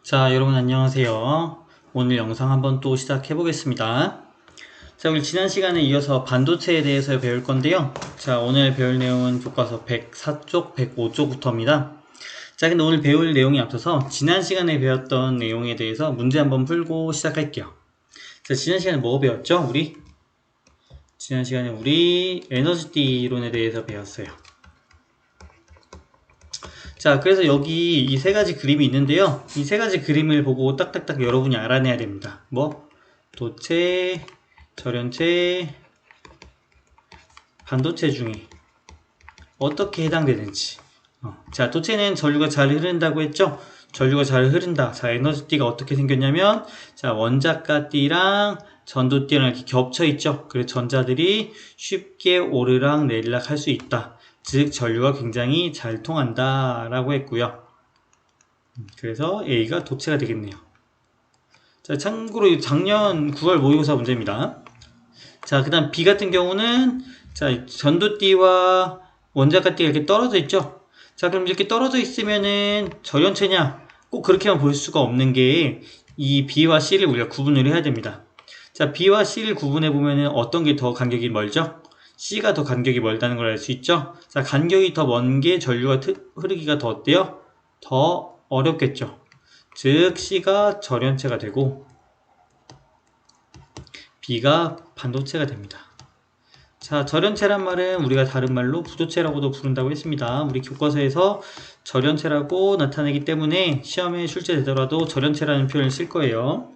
자, 여러분 안녕하세요. 오늘 영상 한번 또 시작해 보겠습니다. 자, 우리 지난 시간에 이어서 반도체에 대해서 배울 건데요. 자, 오늘 배울 내용은 교과서 104쪽, 105쪽부터입니다. 자, 근데 오늘 배울 내용이 앞서서 지난 시간에 배웠던 내용에 대해서 문제 한번 풀고 시작할게요. 자, 지난 시간에 뭐 배웠죠? 지난 시간에 우리 에너지띠 이론에 대해서 배웠어요. 자, 그래서 여기 이 세 가지 그림이 있는데요. 이 세 가지 그림을 보고 딱딱딱 여러분이 알아내야 됩니다. 도체, 절연체, 반도체 중에 어떻게 해당되는지. 자, 도체는 전류가 잘 흐른다고 했죠? 전류가 잘 흐른다. 자, 에너지띠가 어떻게 생겼냐면, 자, 원자가 띠랑 전도띠랑 이렇게 겹쳐 있죠? 그래서 전자들이 쉽게 오르락 내리락 할 수 있다. 즉 전류가 굉장히 잘 통한다 라고 했고요. 그래서 A가 도체가 되겠네요. 자, 참고로 작년 9월 모의고사 문제입니다. 자, 그 다음 B 같은 경우는 자, 전도띠와 원자가띠가 이렇게 떨어져 있죠. 자, 그럼 이렇게 떨어져 있으면은 절연체냐? 꼭 그렇게만 볼 수가 없는 게 이 B와 C를 우리가 구분을 해야 됩니다. 자, B와 C를 구분해 보면은 어떤 게 더 간격이 멀죠? C가 더 간격이 멀다는 걸 알 수 있죠? 자, 간격이 더 먼 게 전류가 흐르기가 더 어때요? 더 어렵겠죠. 즉, C가 절연체가 되고 B가 반도체가 됩니다. 자, 절연체란 말은 우리가 다른 말로 부도체라고도 부른다고 했습니다. 우리 교과서에서 절연체라고 나타내기 때문에 시험에 출제되더라도 절연체라는 표현을 쓸 거예요.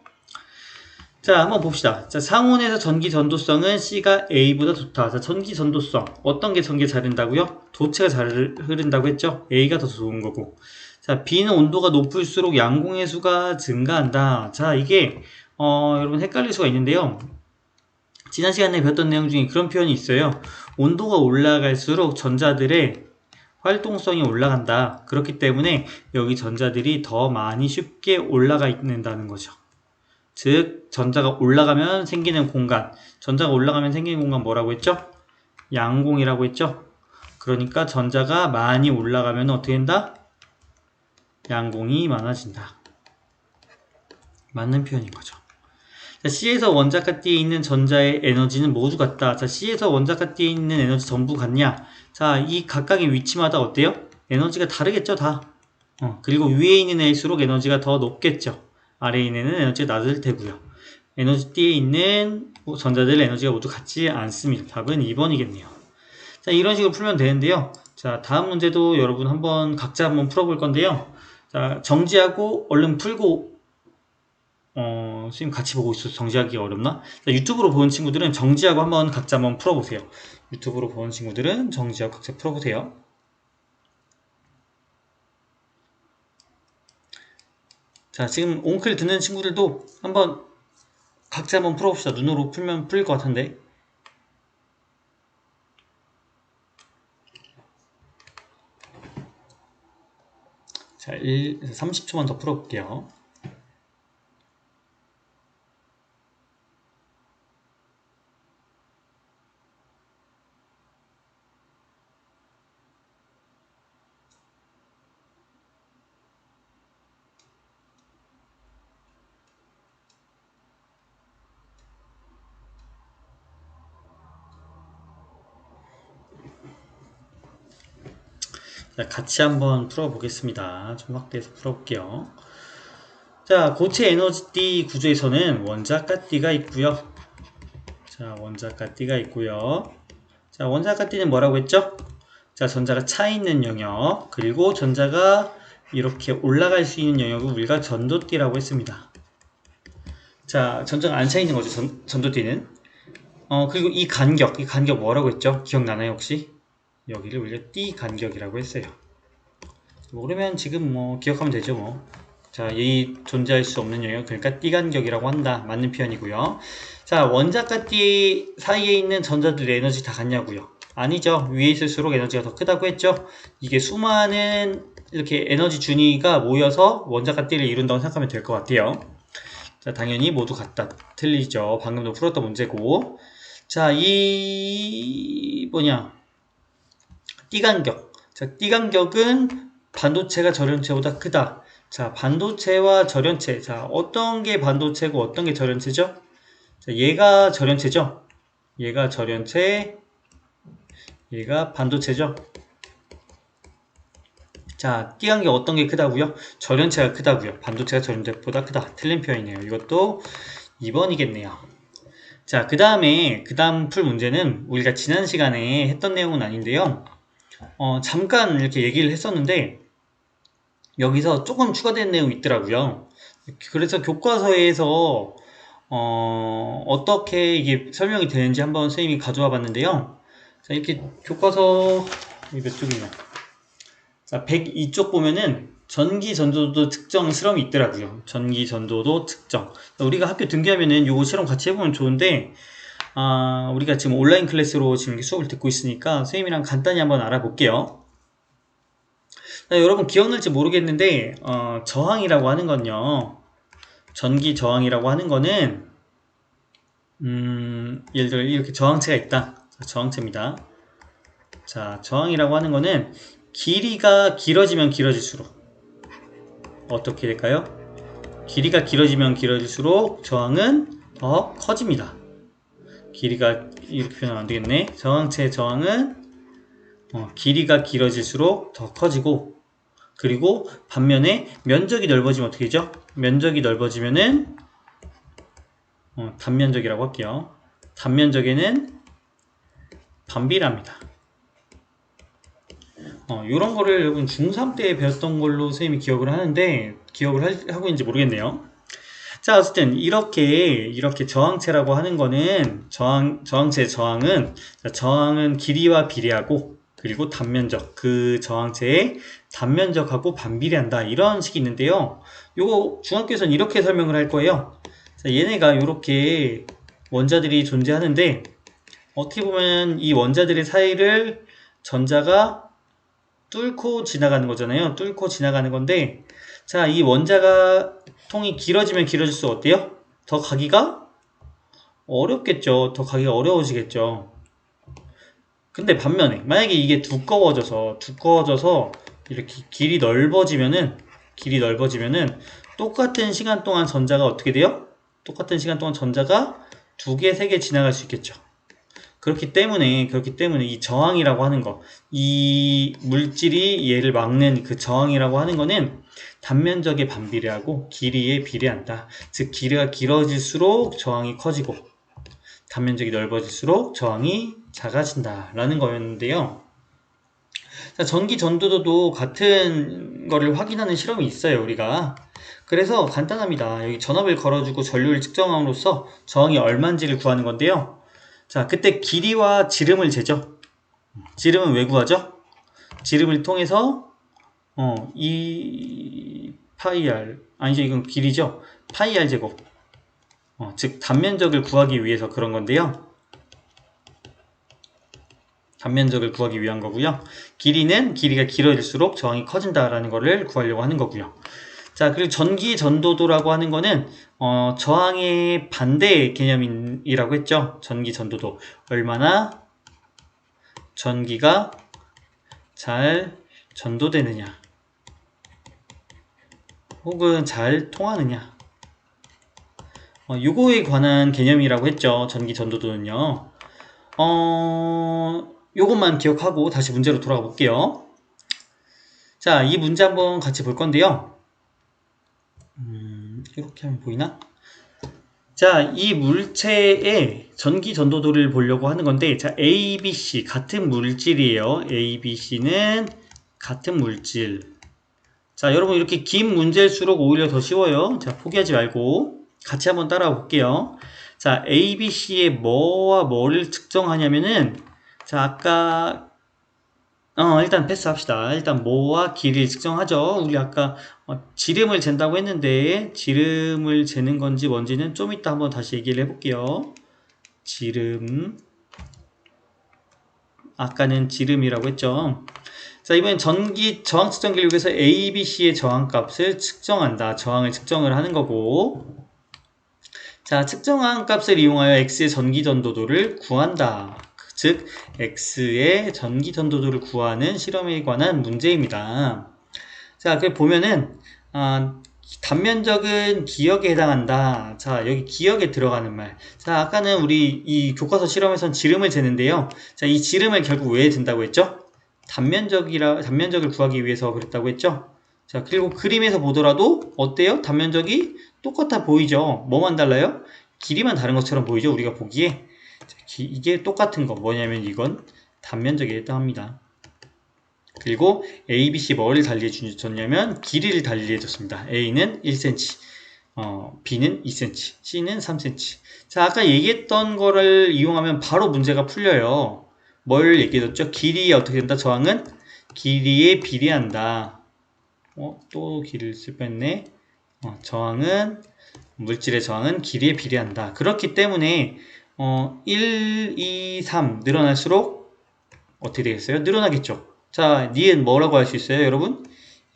자, 한번 봅시다. 자, 상온에서 전기 전도성은 C가 A보다 좋다. 자, 전기 전도성. 어떤 게 전기 잘 흐른다고요? 도체가 잘 흐른다고 했죠? A가 더 좋은 거고. 자, B는 온도가 높을수록 양공의 수가 증가한다. 자, 이게, 여러분 헷갈릴 수가 있는데요. 지난 시간에 배웠던 내용 중에 그런 표현이 있어요. 온도가 올라갈수록 전자들의 활동성이 올라간다. 그렇기 때문에 여기 전자들이 더 많이 쉽게 올라가 있는다는 거죠. 즉, 전자가 올라가면 생기는 공간. 전자가 올라가면 생기는 공간 뭐라고 했죠? 양공이라고 했죠? 그러니까 전자가 많이 올라가면 어떻게 된다? 양공이 많아진다. 맞는 표현인 거죠. 자, C에서 원자가띠에 있는 전자의 에너지는 모두 같다. 자, C에서 원자가띠에 있는 에너지 전부 같냐? 자, 이 각각의 위치마다 어때요? 에너지가 다르겠죠, 다. 그리고 위에 있는 애일수록 에너지가 더 높겠죠. 아래에 있는 애는 에너지가 낮을 테고요. 에너지띠에 있는 전자들 에너지가 모두 같지 않습니다. 답은 2번이겠네요. 자, 이런 식으로 풀면 되는데요. 자, 다음 문제도 여러분 각자 한번 풀어볼 건데요. 자, 정지하고 얼른 풀고 선생님 같이 보고 있어서 정지하기 어렵나? 자, 유튜브로 보는 친구들은 정지하고 각자 한번 풀어보세요. 유튜브로 보는 친구들은 정지하고 각자 풀어보세요. 자, 지금 옹클 듣는 친구들도 각자 한번 풀어봅시다. 눈으로 풀면 풀릴 것 같은데. 자, 30초만 더 풀어볼게요. 자, 같이 한번 풀어보겠습니다. 좀 확대해서 풀어볼게요. 자, 고체 에너지띠 구조에서는 원자가띠가 있고요. 자, 원자가띠가 있고요. 자, 원자가띠는 뭐라고 했죠? 자, 전자가 차 있는 영역, 그리고 전자가 이렇게 올라갈 수 있는 영역을 우리가 전도띠라고 했습니다. 자, 전자가 안 차 있는 거죠, 전도띠는. 그리고 이 간격 뭐라고 했죠? 기억나나요, 혹시? 여기를 우리가 띠 간격이라고 했어요. 모르면 지금 기억하면 되죠, 자, 이 존재할 수 없는 영역, 그러니까 띠 간격이라고 한다. 맞는 표현이고요. 자, 원자과 띠 사이에 있는 전자들의 에너지 다 같냐고요? 아니죠. 위에 있을수록 에너지가 더 크다고 했죠. 이게 수많은 이렇게 에너지 준위가 모여서 원자과 띠를 이룬다고 생각하면 될 것 같아요. 자, 당연히 모두 같다. 틀리죠. 방금도 풀었던 문제고. 자, 띠간격. 자, 띠간격은 반도체가 절연체보다 크다. 자, 반도체와 절연체. 자, 어떤 게 반도체고 어떤 게 절연체죠? 자, 얘가 절연체죠? 얘가 절연체, 얘가 반도체죠? 자, 띄한 게 어떤 게 크다고요? 절연체가 크다고요. 반도체가 절연체보다 크다. 틀린 표현이네요. 이것도 2번이겠네요. 자, 그 다음 풀 문제는 우리가 지난 시간에 했던 내용은 아닌데요. 잠깐 이렇게 얘기를 했었는데, 여기서 조금 추가된 내용이 있더라고요. 그래서 교과서에서, 어떻게 이게 설명이 되는지 한번 선생님이 가져와 봤는데요. 자, 이렇게 교과서, 몇 쪽이냐. 자, 102쪽 보면은 전기 전도도 특정 실험이 있더라고요. 전기 전도도 특정. 우리가 학교 등교하면은 요거 실험 같이 해보면 좋은데, 우리가 지금 온라인 클래스로 지금 수업을 듣고 있으니까 선생님이랑 간단히 한번 알아볼게요. 자, 여러분 기억날지 모르겠는데, 저항이라고 하는 건요. 전기 저항이라고 하는 거는, 예를 들어 이렇게 저항체가 있다. 자, 저항체입니다. 자, 저항이라고 하는 거는 길이가 길어지면 길어질수록 어떻게 될까요? 길이가 길어지면 길어질수록 저항은 더 커집니다. 길이가 이렇게 표현하면 안 되겠네. 저항체의 저항은 길이가 길어질수록 더 커지고, 그리고 반면에 면적이 넓어지면 어떻게 되죠? 면적이 넓어지면은 단면적이라고 할게요. 단면적에는 반비례합니다. 이런 거를 여러분 중3 때 배웠던 걸로 선생님이 기억을 하는데 하고 있는지 모르겠네요. 자, 어쨌든 이렇게 저항체라고 하는 거는 저항체의 저항은 길이와 비례하고, 그리고 단면적, 그 저항체의 단면적하고 반비례한다, 이런 식이 있는데요. 요거 중학교에서는 이렇게 설명을 할 거예요. 자, 얘네가 이렇게 원자들이 존재하는데, 어떻게 보면 이 원자들의 사이를 전자가 뚫고 지나가는 거잖아요. 뚫고 지나가는 건데, 자, 이 원자가 통이 길어지면 길어질수록 어때요? 더 가기가 어렵겠죠. 더 가기가 어려워지겠죠. 근데 반면에 만약에 이게 두꺼워져서 이렇게 길이 넓어지면은 똑같은 시간 동안 전자가 어떻게 돼요? 똑같은 시간 동안 전자가 2개, 3개 지나갈 수 있겠죠. 그렇기 때문에 이 저항이라고 하는 거, 이 물질이 얘를 막는 그 저항이라고 하는 거는 단면적에 반비례하고 길이에 비례한다. 즉, 길이가 길어질수록 저항이 커지고 단면적이 넓어질수록 저항이 작아진다 라는 거였는데요. 자, 전기 전도도도 같은 거를 확인하는 실험이 있어요, 우리가. 그래서 간단합니다. 여기 전압을 걸어주고 전류를 측정함으로써 저항이 얼마인지를 구하는 건데요. 자, 그때 길이와 지름을 재죠. 지름은 왜 구하죠? 지름을 통해서 이 파이 r, 아니죠, 이건 길이죠. 파이 r 제곱, 즉 단면적을 구하기 위해서 그런 건데요. 단면적을 구하기 위한 거고요. 길이는 길이가 길어질수록 저항이 커진다라는 거를 구하려고 하는 거고요. 자, 그리고 전기 전도도라고 하는 거는 저항의 반대 개념이라고 했죠. 전기 전도도. 얼마나 전기가 잘 전도되느냐, 혹은 잘 통하느냐, 요거에 관한 개념이라고 했죠. 전기 전도도는요. 요것만 기억하고 다시 문제로 돌아가 볼게요. 자, 이 문제 한번 같이 볼 건데요. 이렇게 하면 보이나? 자, 이 물체의 전기 전도도를 보려고 하는 건데, 자, A, B, C 같은 물질이에요. A, B, C는 같은 물질. 자, 여러분 이렇게 긴 문제일수록 오히려 더 쉬워요. 자, 포기하지 말고 같이 한번 따라와 볼게요. 자, A, B, C의 뭐와 뭐를 측정하냐면은, 자, 아까 일단 패스합시다. 일단 뭐와 길이를 측정하죠. 우리 아까 지름을 잰다고 했는데, 지름을 재는 건지 뭔지는 좀 이따 한번 다시 얘기를 해볼게요. 지름, 아까는 지름이라고 했죠. 자, 이번엔 전기 저항 측정기를 위해서 A, B, C의 저항값을 측정한다. 저항을 측정을 하는 거고, 자, 측정한 값을 이용하여 X의 전기 전도도를 구한다. 즉, X의 전기 전도도를 구하는 실험에 관한 문제입니다. 자, 그 보면은 단면적은 기역에 해당한다. 자, 여기 기역에 들어가는 말. 자, 아까는 우리 이 교과서 실험에선 지름을 재는데요. 자, 이 지름을 결국 왜 든다고 했죠? 단면적을 구하기 위해서 그랬다고 했죠? 자, 그리고 그림에서 보더라도 어때요? 단면적이 똑같아 보이죠? 뭐만 달라요? 길이만 다른 것처럼 보이죠? 우리가 보기에. 자, 이게 똑같은 거. 뭐냐면 이건 단면적에 해당합니다. 그리고 A, B, C 뭐를 달리해 줬냐면 길이를 달리해 줬습니다. A는 1cm, B는 2cm, C는 3cm. 자, 아까 얘기했던 거를 이용하면 바로 문제가 풀려요. 뭘 얘기해줬죠? 길이에 어떻게 된다? 저항은 길이에 비례한다. 또 길이를 쓸 뻔했네. 저항은 물질의 저항은 길이에 비례한다. 그렇기 때문에 1, 2, 3 늘어날수록 어떻게 되겠어요? 늘어나겠죠. 자, 니은 뭐라고 할 수 있어요, 여러분?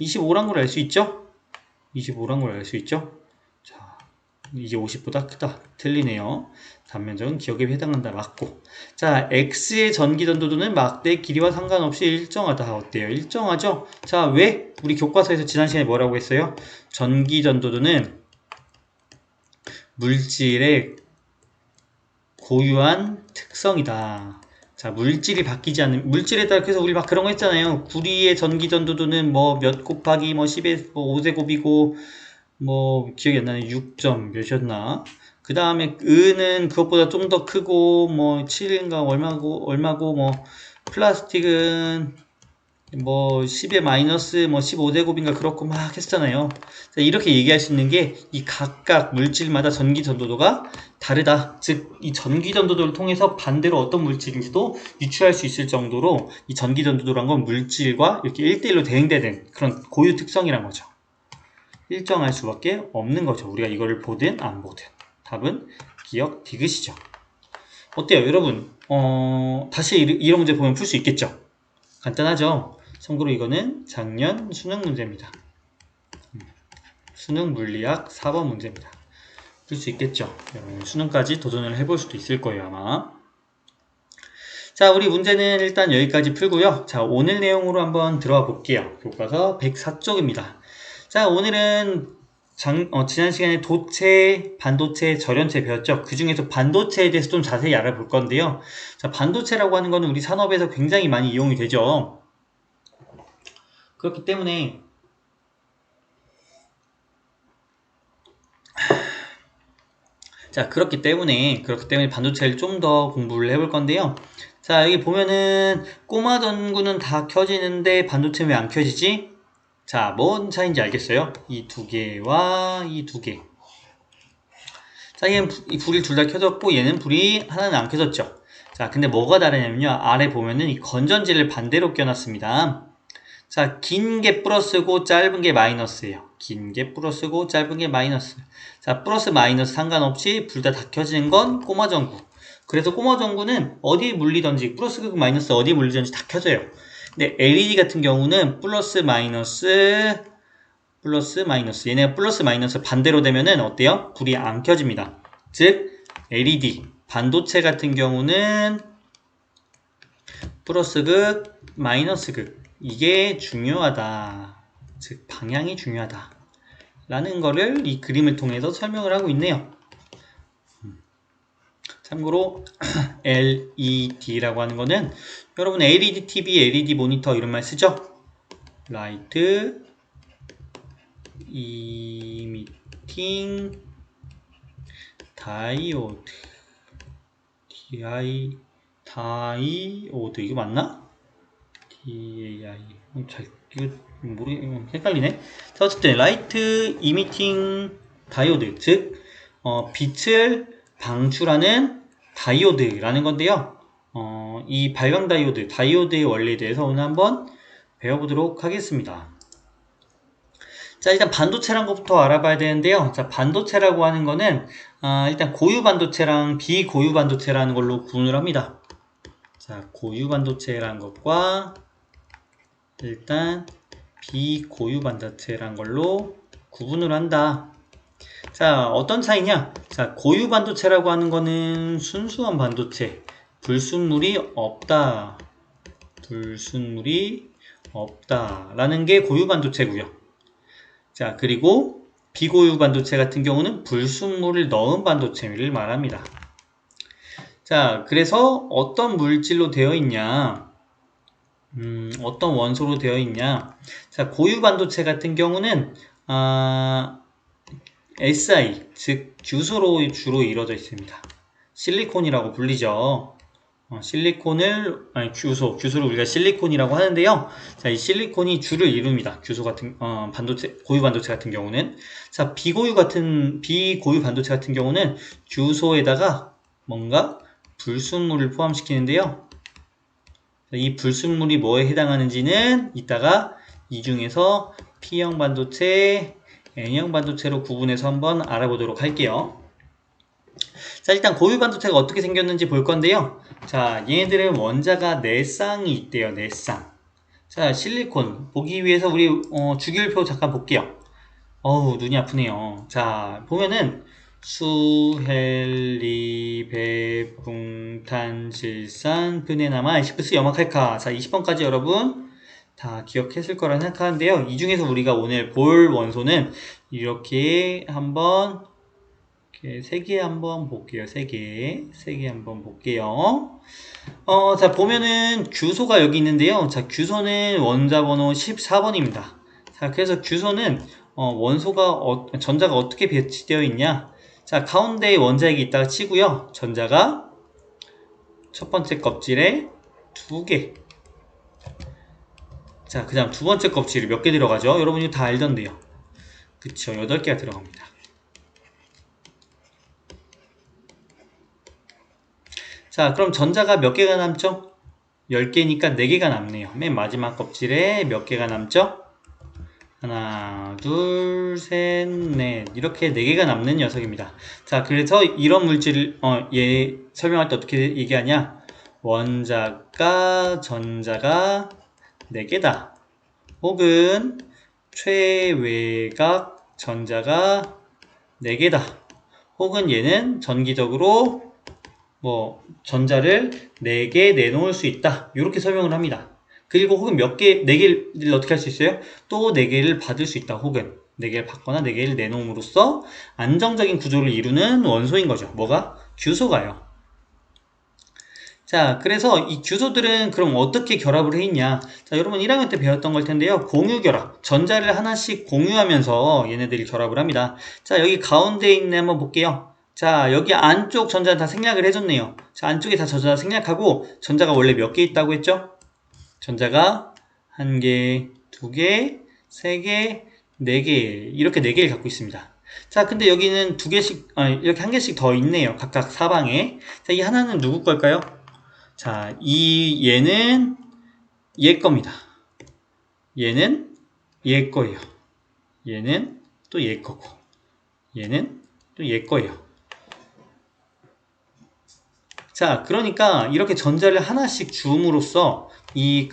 25란 걸 알 수 있죠? 25란 걸 알 수 있죠? 자, 이게 50보다 크다. 틀리네요. 단면적은 기역에 해당한다. 맞고. 자, X의 전기전도도는 막대 길이와 상관없이 일정하다. 어때요? 일정하죠? 자, 왜? 우리 교과서에서 지난 시간에 뭐라고 했어요? 전기전도도는 물질의 고유한 특성이다. 자, 물질이 바뀌지 않는, 물질에 따라, 그래서 우리 막 그런 거 했잖아요. 구리의 전기전도도는 뭐 몇 곱하기 뭐 10의 뭐 5제곱이고, 뭐, 기억이 안 나네. 6점 몇이었나? 그 다음에 은은 그것보다 좀 더 크고, 뭐 7인가 얼마고, 뭐, 플라스틱은 뭐 10의 마이너스 뭐 15제곱인가 그렇고 막 했잖아요. 자, 이렇게 얘기할 수 있는 게 이 각각 물질마다 전기 전도도가 다르다. 즉, 이 전기 전도도를 통해서 반대로 어떤 물질인지도 유추할 수 있을 정도로 이 전기 전도도란 건 물질과 이렇게 1대1로 대응되는 그런 고유 특성이란 거죠. 일정할 수밖에 없는 거죠. 우리가 이거를 보든 안 보든. 답은 기억 디귿이죠. 어때요, 여러분? 다시 이런 문제 보면 풀 수 있겠죠? 간단하죠? 참고로 이거는 작년 수능 문제입니다. 수능 물리학 4번 문제입니다. 풀 수 있겠죠? 여러분 수능까지 도전을 해볼 수도 있을 거예요, 아마. 자, 우리 문제는 일단 여기까지 풀고요. 자, 오늘 내용으로 한번 들어가 볼게요. 교과서 104쪽입니다. 자, 오늘은 지난 시간에 도체, 반도체, 절연체 배웠죠? 그 중에서 반도체에 대해서 좀 자세히 알아볼 건데요. 자, 반도체라고 하는 거는 우리 산업에서 굉장히 많이 이용이 되죠. 그렇기 때문에 그렇기 때문에 반도체를 좀 더 공부를 해볼 건데요. 자, 여기 보면은 꼬마 전구는 다 켜지는데 반도체는 왜 안 켜지지? 자, 뭔 차이인지 알겠어요? 이 두 개와 이 두 개. 자, 얘는 불이 둘 다 켜졌고 얘는 불이 하나는 안 켜졌죠. 자, 근데 뭐가 다르냐면요. 아래 보면은 이 건전지를 반대로 껴놨습니다. 자, 긴 게 플러스고 짧은 게 마이너스예요. 긴 게 플러스고 짧은 게 마이너스. 자, 플러스 마이너스 상관없이 둘 다 켜지는 건 꼬마 전구. 그래서 꼬마 전구는 어디에 물리든지 플러스 마이너스 어디에 물리든지 다 켜져요. 근데 LED 같은 경우는 플러스 마이너스 얘네가 플러스 마이너스 반대로 되면은 어때요? 불이 안 켜집니다. 즉 LED 반도체 같은 경우는 플러스 극 마이너스 극 이게 중요하다. 즉 방향이 중요하다 라는 거를 이 그림을 통해서 설명을 하고 있네요. 참고로 LED라고 하는 거는 여러분 LED TV, LED 모니터 이런 말 쓰죠? 라이트 이미팅 다이오드 다이오드 이거 맞나? DAI 잘 이거 헷갈리네. 자, 어쨌든 라이트 이미팅 다이오드 즉 빛을 방출하는 다이오드라는 건데요. 이 발광 다이오드의 원리에 대해서 오늘 한번 배워보도록 하겠습니다. 자, 일단 반도체란 것부터 알아봐야 되는데요. 자, 반도체라고 하는 거는 일단 고유 반도체랑 비고유 반도체라는 걸로 구분을 합니다. 자, 고유 반도체라는 것과 일단 비고유 반도체라는 걸로 구분을 한다. 자, 어떤 차이냐? 자, 고유 반도체라고 하는 거는 순수한 반도체, 불순물이 없다. 불순물이 없다라는 게 고유 반도체고요. 자, 그리고 비고유 반도체 같은 경우는 불순물을 넣은 반도체를 말합니다. 자, 그래서 어떤 물질로 되어 있냐, 어떤 원소로 되어 있냐. 자, 고유 반도체 같은 경우는 Si, 즉 규소로 주로 이루어져 있습니다. 실리콘이라고 불리죠. 규소를 우리가 실리콘이라고 하는데요. 자, 이 실리콘이 주를 이룹니다. 규소 같은, 반도체, 고유 반도체 같은 경우는. 자, 비고유 반도체 같은 경우는 규소에다가 뭔가 불순물을 포함시키는데요. 자, 이 불순물이 뭐에 해당하는지는 이따가 이 중에서 P형 반도체, N형 반도체로 구분해서 한번 알아보도록 할게요. 자, 일단 고유 반도체가 어떻게 생겼는지 볼 건데요. 자, 얘네들은 원자가 4쌍이 있대요. 4쌍. 자, 실리콘 보기 위해서 우리 주기율표 잠깐 볼게요. 어우, 눈이 아프네요. 자, 보면은 수, 헬리, 배, 붕, 탄, 질산, 프네나마, 에시프스, 염화칼카. 자, 20번까지 여러분 다 기억했을 거라 생각하는데요. 이 중에서 우리가 오늘 볼 원소는 이렇게 한번 3개 한번 볼게요. 3개 한번 볼게요. 자, 보면은 규소가 여기 있는데요. 자, 규소는 원자 번호 14번입니다. 자, 그래서 규소는 전자가 어떻게 배치되어 있냐. 자, 가운데에 원자핵이 있다가 치고요. 전자가 첫 번째 껍질에 2개. 자, 그 다음 두 번째 껍질에 몇 개 들어가죠? 여러분 이거 다 알던데요. 그쵸, 8개가 들어갑니다. 자, 그럼 전자가 몇 개가 남죠? 10개니까 4개가 남네요. 맨 마지막 껍질에 몇 개가 남죠? 하나, 둘, 셋, 넷. 이렇게 4개가 남는 녀석입니다. 자, 그래서 이런 물질을, 얘 설명할 때 어떻게 얘기하냐? 원자가, 전자가 4개다. 혹은 최외각 전자가 4개다. 혹은 얘는 전기적으로 전자를 4개 내놓을 수 있다. 이렇게 설명을 합니다. 그리고 혹은 4개를 어떻게 할 수 있어요? 또 4개를 받을 수 있다. 혹은 4개를 받거나 4개를 내놓음으로써 안정적인 구조를 이루는 원소인 거죠. 뭐가? 규소가요. 자, 그래서 이 규소들은 그럼 어떻게 결합을 해 있냐? 자, 여러분 1학년 때 배웠던 걸 텐데요. 공유결합. 전자를 하나씩 공유하면서 얘네들이 결합을 합니다. 자, 여기 가운데 있는 한번 볼게요. 자, 여기 안쪽 전자 다 생략을 해줬네요. 자, 안쪽에 다 전자 생략하고 전자가 원래 몇 개 있다고 했죠? 전자가 1개, 2개, 3개, 4개 이렇게 4개를 갖고 있습니다. 자, 근데 여기는 2개씩, 이렇게 1개씩 더 있네요. 각각 사방에. 자, 이 하나는 누구 걸까요? 자, 얘는 얘 겁니다. 얘는 얘 거예요. 얘는 또 얘 거고. 얘는 또 얘 거예요. 자, 그러니까 이렇게 전자를 하나씩 주음으로써 이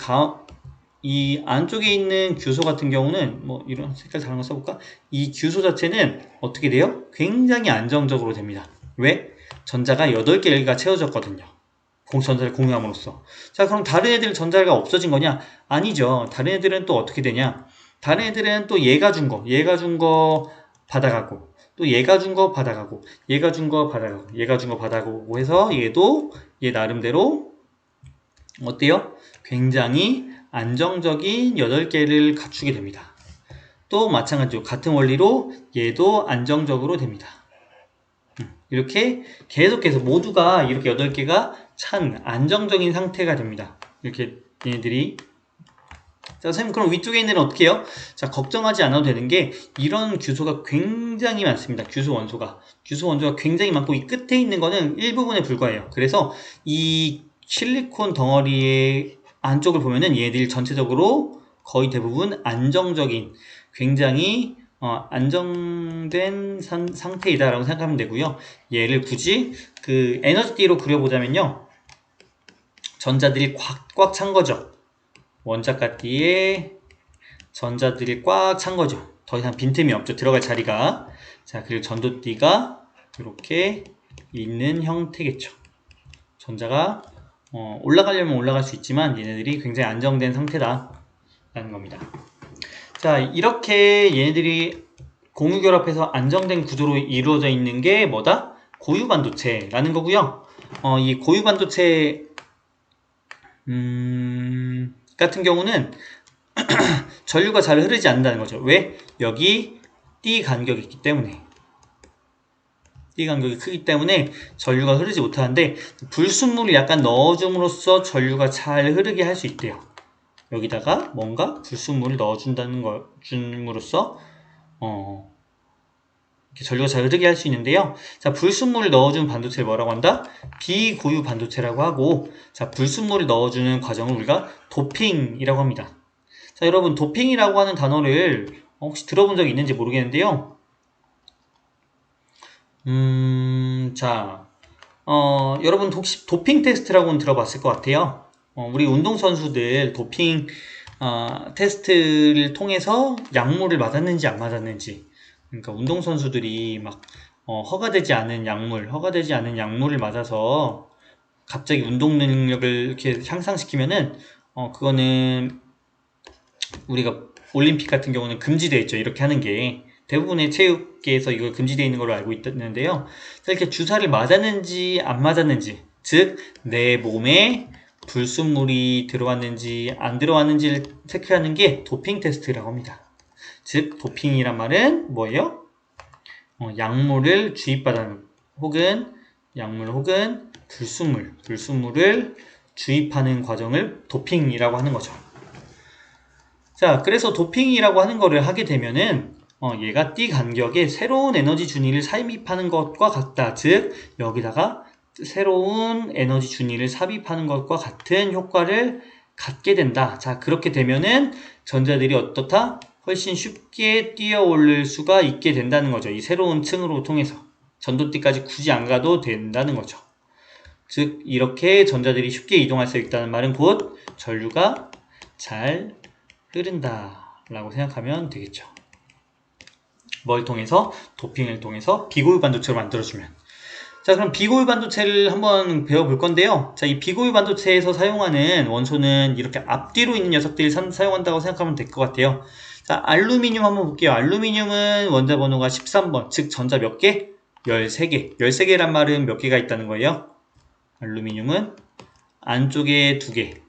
안쪽에 있는 규소 같은 경우는 이런 색깔 다른 거 써볼까? 이 규소 자체는 어떻게 돼요? 굉장히 안정적으로 됩니다. 왜? 전자가 8개가 채워졌거든요. 전자를 공유함으로써. 자, 그럼 다른 애들은 전자가 없어진 거냐? 아니죠. 다른 애들은 또 어떻게 되냐? 다른 애들은 또 얘가 준 거 받아가고 또 얘가 준 거 받아가고 얘가 준 거 받아가고 얘가 준 거 받아가고 해서 얘도 얘 나름대로 어때요? 굉장히 안정적인 8개를 갖추게 됩니다. 또 마찬가지로 같은 원리로 얘도 안정적으로 됩니다. 이렇게 계속해서 모두가 이렇게 8개가 찬 안정적인 상태가 됩니다. 이렇게 얘네들이. 자, 선생님 그럼 위쪽에 있는 애는 어떻게 해요? 자, 걱정하지 않아도 되는 게 이런 규소가 굉장히 많습니다. 규소 원소가 굉장히 많고 이 끝에 있는 거는 일부분에 불과해요. 그래서 이 실리콘 덩어리의 안쪽을 보면은 얘네들이 전체적으로 거의 대부분 안정적인 굉장히 안정된 상태이다라고 생각하면 되고요. 얘를 굳이 그 에너지띠로 그려보자면요. 전자들이 꽉꽉 찬 거죠. 원자가띠에 전자들이 꽉 찬 거죠. 더 이상 빈틈이 없죠. 들어갈 자리가. 자, 그리고 전도띠가 이렇게 있는 형태겠죠. 전자가 올라가려면 올라갈 수 있지만 얘네들이 굉장히 안정된 상태다 라는 겁니다. 자, 이렇게 얘네들이 공유결합해서 안정된 구조로 이루어져 있는 게 뭐다? 고유반도체라는 거고요. 이 고유반도체 같은 경우는 전류가 잘 흐르지 않는다는 거죠. 왜? 여기 띠 간격이 있기 때문에. 띠 간격이 크기 때문에 전류가 흐르지 못하는데 불순물을 약간 넣어줌으로써 전류가 잘 흐르게 할 수 있대요. 여기다가 뭔가 불순물을 넣어준다는 거 줌으로써 이렇게 전류가 잘 흐르게 할 수 있는데요. 자, 불순물을 넣어준 반도체를 뭐라고 한다? 비고유 반도체라고 하고, 자, 불순물을 넣어주는 과정을 우리가 도핑이라고 합니다. 자, 여러분 도핑이라고 하는 단어를 혹시 들어본 적이 있는지 모르겠는데요. 자, 여러분 혹시 도핑 테스트라고는 들어봤을 것 같아요. 우리 운동선수들 도핑 테스트를 통해서 약물을 맞았는지 안 맞았는지, 그러니까 운동선수들이 막 허가되지 않은 약물을 맞아서 갑자기 운동 능력을 이렇게 향상시키면은 그거는 우리가 올림픽 같은 경우는 금지되어 있죠. 이렇게 하는 게 대부분의 체육계에서 이걸 금지되어 있는 걸로 알고 있는데요. 이렇게 주사를 맞았는지 안 맞았는지, 즉 내 몸에 불순물이 들어왔는지 안 들어왔는지를 체크하는 게 도핑 테스트라고 합니다. 즉 도핑이란 말은 뭐예요? 약물을 주입받는 혹은 불순물을 주입하는 과정을 도핑이라고 하는 거죠. 자, 그래서 도핑이라고 하는 거를 하게 되면은 얘가 띠 간격에 새로운 에너지 준위를 삽입하는 것과 같다. 즉 여기다가 새로운 에너지 준위를 삽입하는 것과 같은 효과를 갖게 된다. 자, 그렇게 되면은 전자들이 어떻다? 훨씬 쉽게 뛰어오를 수가 있게 된다는 거죠. 이 새로운 층으로 통해서 전도띠까지 굳이 안 가도 된다는 거죠. 즉 이렇게 전자들이 쉽게 이동할 수 있다는 말은 곧 전류가 잘 흐른다 라고 생각하면 되겠죠. 뭘 통해서? 도핑을 통해서 비고유 반도체로 만들어주면. 자, 그럼 비고유 반도체를 한번 배워볼 건데요. 자, 이 비고유 반도체에서 사용하는 원소는 이렇게 앞뒤로 있는 녀석들을 사용한다고 생각하면 될 것 같아요. 자, 알루미늄 한번 볼게요. 알루미늄은 원자 번호가 13번, 즉 전자 몇 개? 13개. 13개란 말은 몇 개가 있다는 거예요? 알루미늄은 안쪽에 2개,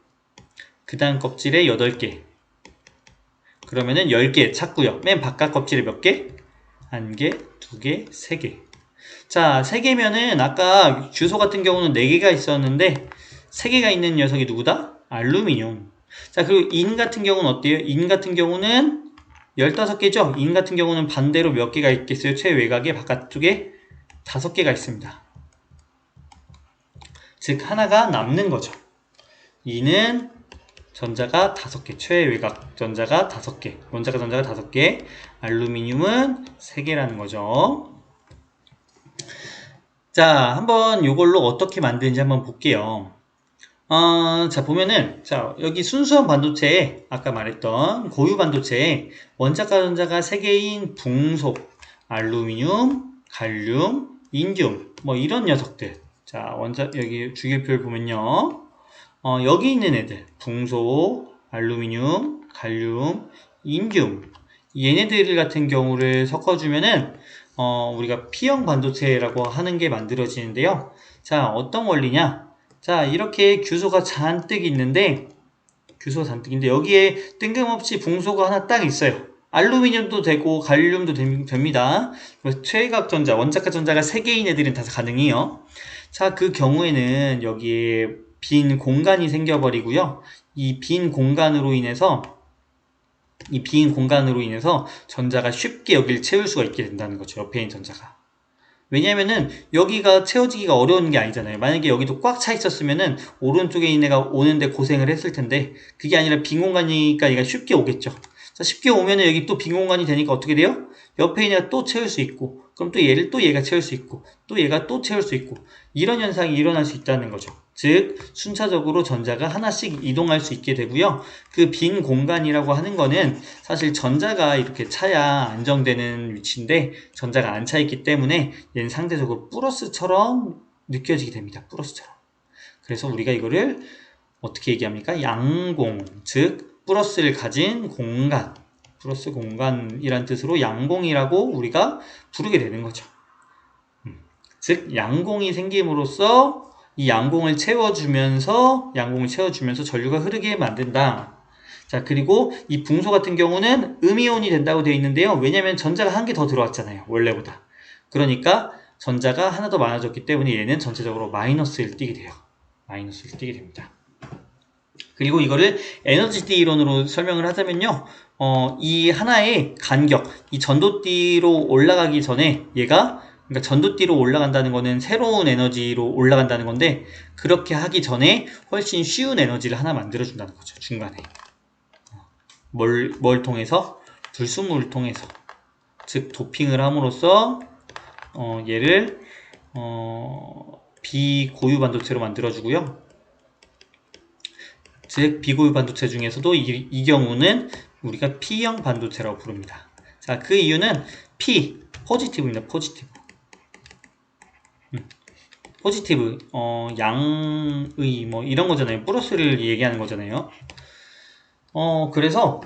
그 다음 껍질에 8개, 그러면은 10개 찾고요. 맨 바깥 껍질에 몇 개? 1개, 2개, 3개. 자, 3개면은 아까 주소 같은 경우는 4개가 있었는데 3개가 있는 녀석이 누구다? 알루미늄. 자, 그리고 인 같은 경우는 어때요? 인 같은 경우는 15개죠? 인 같은 경우는 반대로 몇 개가 있겠어요? 최외곽에 바깥쪽에 5개가 있습니다. 즉 하나가 남는 거죠. 인은 전자가 5개, 최외곽 전자가 5개, 원자가 전자가 5개, 알루미늄은 3개라는 거죠. 자, 한번 이걸로 어떻게 만드는지 한번 볼게요. 자, 보면은, 자, 여기 순수한 반도체에, 아까 말했던 고유 반도체에 원자가 전자가 3개인 붕속, 알루미늄, 갈륨, 인디움, 뭐 이런 녀석들. 자, 여기 주기표를 보면요. 여기 있는 애들, 붕소, 알루미늄, 갈륨, 인디움, 얘네들 같은 경우를 섞어주면은 우리가 P형 반도체라고 하는 게 만들어지는데요. 자, 어떤 원리냐? 자, 이렇게 규소가 잔뜩 있는데 여기에 뜬금없이 붕소가 하나 딱 있어요. 알루미늄도 되고 갈륨도 됩니다. 최외곽 전자, 원자가 전자가 3개인 애들은 다 가능해요. 자, 그 경우에는 여기에 빈 공간이 생겨버리고요. 이 빈 공간으로 인해서 전자가 쉽게 여기를 채울 수가 있게 된다는 거죠. 옆에 있는 전자가. 왜냐면은 여기가 채워지기가 어려운 게 아니잖아요. 만약에 여기도 꽉 차 있었으면은 오른쪽에 있는 애가 오는데 고생을 했을 텐데 그게 아니라 빈 공간이니까 얘가 쉽게 오겠죠. 자, 쉽게 오면은 여기 또 빈 공간이 되니까 어떻게 돼요? 옆에 있는 애가 또 채울 수 있고, 그럼 또 얘를 또 얘가 채울 수 있고, 또 얘가 또 채울 수 있고, 이런 현상이 일어날 수 있다는 거죠. 즉 순차적으로 전자가 하나씩 이동할 수 있게 되고요. 그 빈 공간이라고 하는 거는 사실 전자가 이렇게 차야 안정되는 위치인데 전자가 안 차 있기 때문에 얘는 상대적으로 플러스처럼 느껴지게 됩니다. 플러스처럼. 그래서 우리가 이거를 어떻게 얘기합니까? 양공, 즉 플러스를 가진 공간, 플러스 공간이란 뜻으로 양공이라고 우리가 부르게 되는 거죠. 즉 양공이 생김으로써 이 양공을 채워주면서 전류가 흐르게 만든다. 자, 그리고 이 붕소 같은 경우는 음이온이 된다고 되어 있는데요. 왜냐면 전자가 한 개 더 들어왔잖아요. 원래보다. 그러니까 전자가 하나 더 많아졌기 때문에 얘는 전체적으로 마이너스를 띠게 돼요. 마이너스를 띠게 됩니다. 그리고 이거를 에너지띠 이론으로 설명을 하자면요. 이 하나의 간격, 이 전도띠로 올라가기 전에 그러니까 전도띠로 올라간다는 거는 새로운 에너지로 올라간다는 건데, 그렇게 하기 전에 훨씬 쉬운 에너지를 하나 만들어준다는 거죠. 중간에. 뭘 통해서? 불순물을 통해서. 즉 도핑을 함으로써 얘를 비고유 반도체로 만들어주고요. 즉 비고유 반도체 중에서도 이 경우는 우리가 P형 반도체라고 부릅니다. 자, 그 이유는 포지티브입니다. 포지티브, 양의 뭐 이런 거잖아요. 플러스를 얘기하는 거잖아요. 그래서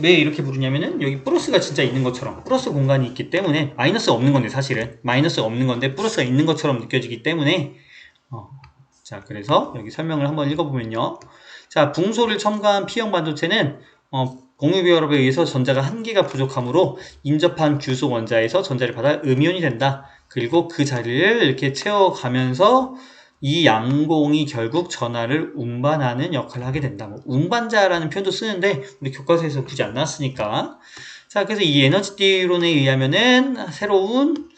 왜 이렇게 부르냐면은 여기 플러스가 진짜 있는 것처럼, 플러스 공간이 있기 때문에, 마이너스가 없는 건데 사실은 마이너스가 없는 건데 플러스가 있는 것처럼 느껴지기 때문에 자, 그래서 여기 설명을 한번 읽어보면요. 자, 붕소를 첨가한 P형 반도체는 공유비결합에 의해서 전자가 한 개가 부족하므로 인접한 규소 원자에서 전자를 받아 음이온이 된다. 그리고 그 자리를 이렇게 채워가면서 이 양공이 결국 전하를 운반하는 역할을 하게 된다. 뭐 운반자라는 표현도 쓰는데 우리 교과서에서 굳이 안 나왔으니까. 자, 그래서 이 에너지띠론에 의하면은 새로운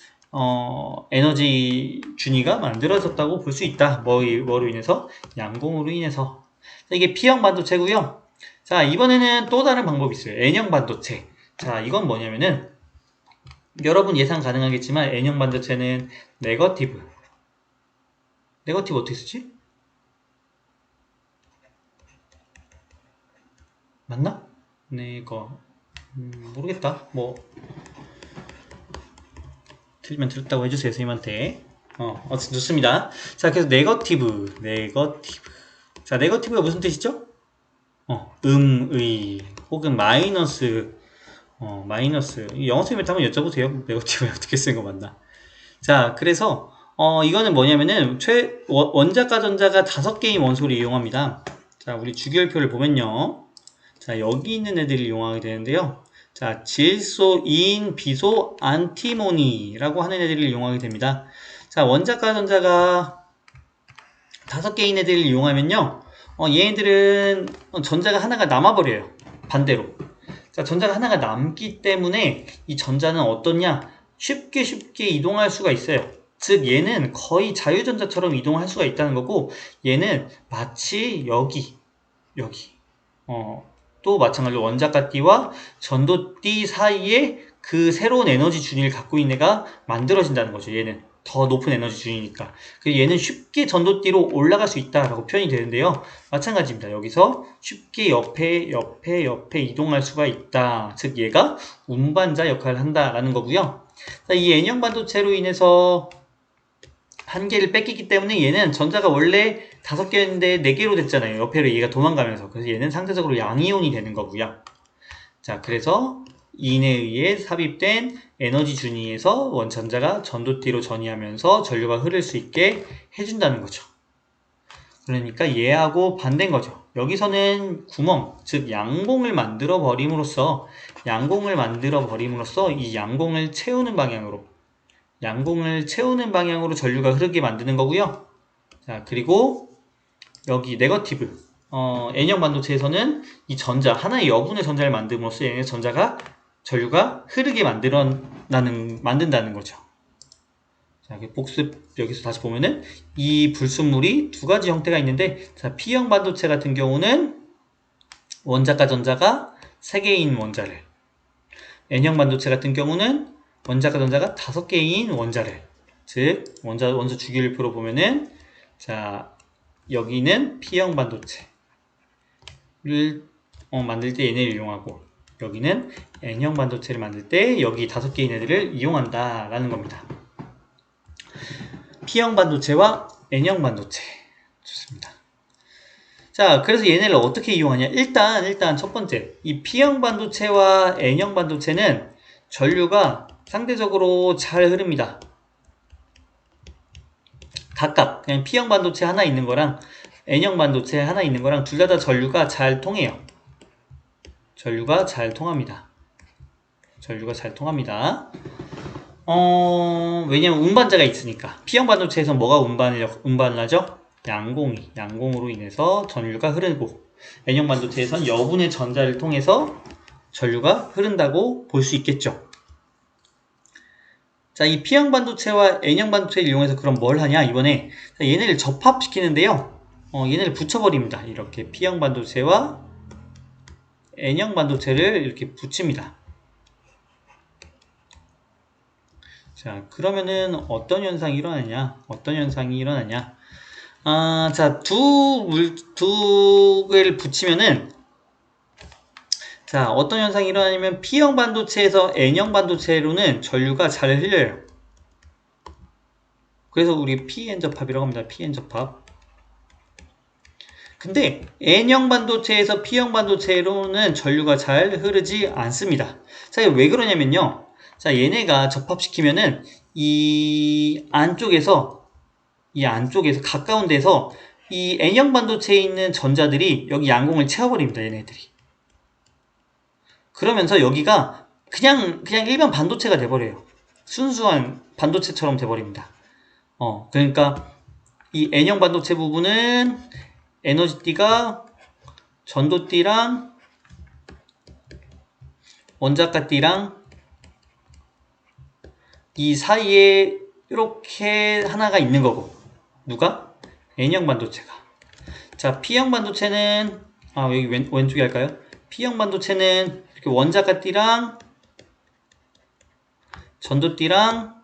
에너지 준위가 만들어졌다고 볼 수 있다. 뭐로 인해서? 양공으로 인해서. 자, 이게 P형 반도체고요. 자, 이번에는 또 다른 방법이 있어요. N형 반도체. 자, 이건 뭐냐면은 여러분 예상 가능하겠지만 N형 반도체는 네거티브 어떻게 쓰지? 맞나? 모르겠다. 뭐 틀리면 틀렸다고 해주세요, 선생님한테. 어쨌든 좋습니다. 자, 그래서 네거티브. 자, 네거티브가 무슨 뜻이죠? 음의 혹은 마이너스. 영어 선생님한테 한번 여쭤보세요. 네거티브에 어떻게 쓰는 거 맞나? 자, 그래서 이거는 뭐냐면은 원자과 전자가 5개의 원소를 이용합니다. 자, 우리 주기율표를 보면요. 자, 여기 있는 애들을 이용하게 되는데요. 자, 질소, 인, 비소, 안티모니라고 하는 애들을 이용하게 됩니다. 자, 원자과 전자가 5개인 애들을 이용하면요. 얘네들은 전자가 하나가 남아버려요. 반대로. 자, 전자가 하나가 남기 때문에 이 전자는 어떻냐? 쉽게 이동할 수가 있어요. 즉 얘는 거의 자유전자처럼 이동할 수가 있다는 거고, 얘는 마치 여기 또 마찬가지로 원자가띠와 전도띠 사이에 그 새로운 에너지 준위를 갖고 있는 애가 만들어진다는 거죠. 얘는 더 높은 에너지 준위니까. 그래서 얘는 쉽게 전도띠로 올라갈 수 있다라고 표현이 되는데요. 마찬가지입니다. 여기서 쉽게 옆에 이동할 수가 있다. 즉 얘가 운반자 역할을 한다라는 거고요. 이 N형 반도체로 인해서 한 개를 뺏기기 때문에 얘는 전자가 원래 5개였는데 4개로 됐잖아요. 옆에로 얘가 도망가면서. 그래서 얘는 상대적으로 양이온이 되는 거고요. 자, 그래서 인에 의해 삽입된 에너지 준위에서 원전자가 전도띠로 전이하면서 전류가 흐를 수 있게 해준다는 거죠. 그러니까 얘하고 반대인 거죠. 여기서는 구멍, 즉 양공을 만들어 버림으로써 이 양공을 채우는 방향으로 전류가 흐르게 만드는 거고요. 자, 그리고 여기 네거티브 N형 반도체에서는 이 전자, 하나의 여분의 전자를 만듦으로써 얘네 전류가 흐르게 만든다는 거죠. 자, 복습 여기서 다시 보면은 이 불순물이 2가지 형태가 있는데, 자, P형 반도체 같은 경우는 원자과 전자가 3개인 원자를, N형 반도체 같은 경우는 원자과 전자가 5개인 원자를, 즉 원소 주기율표로 보면은, 자, 여기는 P형 반도체를 만들 때 얘네를 이용하고, 여기는 N형 반도체를 만들 때 여기 5개인 애들을 이용한다 라는 겁니다. P형 반도체와 N형 반도체. 좋습니다. 자, 그래서 얘네를 어떻게 이용하냐? 일단 첫 번째, 이 P형 반도체와 N형 반도체는 전류가 상대적으로 잘 흐릅니다. 각각 그냥 P형 반도체 하나 있는 거랑 N형 반도체 하나 있는 거랑 둘 다 전류가 잘 통해요. 전류가 잘 통합니다. 전류가 잘 통합니다. 왜냐면 운반자가 있으니까. P형 반도체에서 뭐가 운반을 하죠? 양공으로 인해서 전류가 흐르고, N형 반도체에선 여분의 전자를 통해서 전류가 흐른다고 볼 수 있겠죠. 자, 이 P형 반도체와 N형 반도체를 이용해서 그럼 뭘 하냐? 이번에 얘네를 접합시키는데요. 얘네를 붙여버립니다. 이렇게 P형 반도체와 N형 반도체를 이렇게 붙입니다. 자, 그러면은 어떤 현상이 일어나냐? 자, 두 개를 붙이면은, 자, 어떤 현상이 일어나냐면 P형 반도체에서 N형 반도체로는 전류가 잘 흘려요. 그래서 우리 PN 접합이라고 합니다. PN 접합. 근데 N형 반도체에서 P형 반도체로는 전류가 잘 흐르지 않습니다. 자, 이게 왜 그러냐면요. 자, 얘네가 접합시키면은 이 안쪽에서 가까운 데서 이 N형 반도체에 있는 전자들이 여기 양공을 채워버립니다. 얘네들이. 그러면서 여기가 그냥 일반 반도체가 돼버려요. 순수한 반도체처럼 돼버립니다. 그러니까 이 N형 반도체 부분은 에너지띠가 전도띠랑 원자가띠랑 이 사이에 이렇게 하나가 있는 거고, 누가? N형 반도체가. 자, P형 반도체는 여기 왼쪽에 할까요? P형 반도체는 이렇게 원자가띠랑 전도띠랑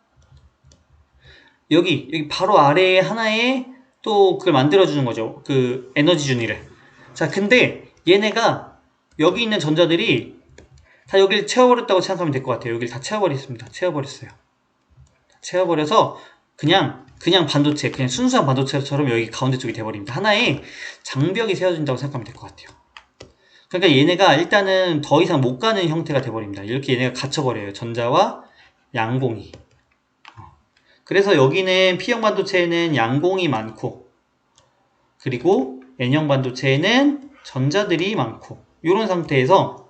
여기 바로 아래에 하나에 또 그걸 만들어주는 거죠. 그 에너지 준위를. 자, 근데 얘네가 여기 있는 전자들이 다 여기를 채워버렸다고 생각하면 될 것 같아요. 여기를 다 채워버렸습니다. 채워버려서 그냥 반도체, 그냥 순수한 반도체처럼 여기 가운데 쪽이 돼버립니다. 하나의 장벽이 세워진다고 생각하면 될 것 같아요. 그러니까 얘네가 일단은 더 이상 못 가는 형태가 돼버립니다. 이렇게 얘네가 갇혀버려요. 전자와 양공이. 그래서 여기는 P형 반도체에는 양공이 많고, 그리고 N형 반도체에는 전자들이 많고, 이런 상태에서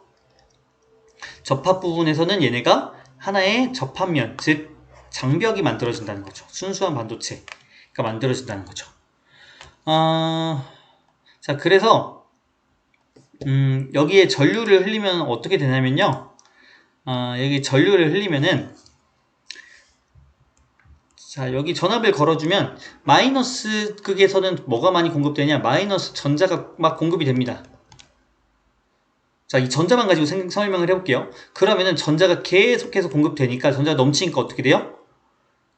접합 부분에서는 얘네가 하나의 접합면, 즉 장벽이 만들어진다는 거죠. 순수한 반도체가 만들어진다는 거죠. 자, 그래서 여기에 전류를 흘리면 어떻게 되냐면요. 여기 전류를 흘리면은, 자, 여기 전압을 걸어주면 마이너스 극에서는 뭐가 많이 공급되냐? 마이너스 전자가 막 공급이 됩니다. 자, 이 전자만 가지고 설명을 해볼게요. 그러면은 전자가 계속해서 공급되니까, 전자가 넘치니까 어떻게 돼요?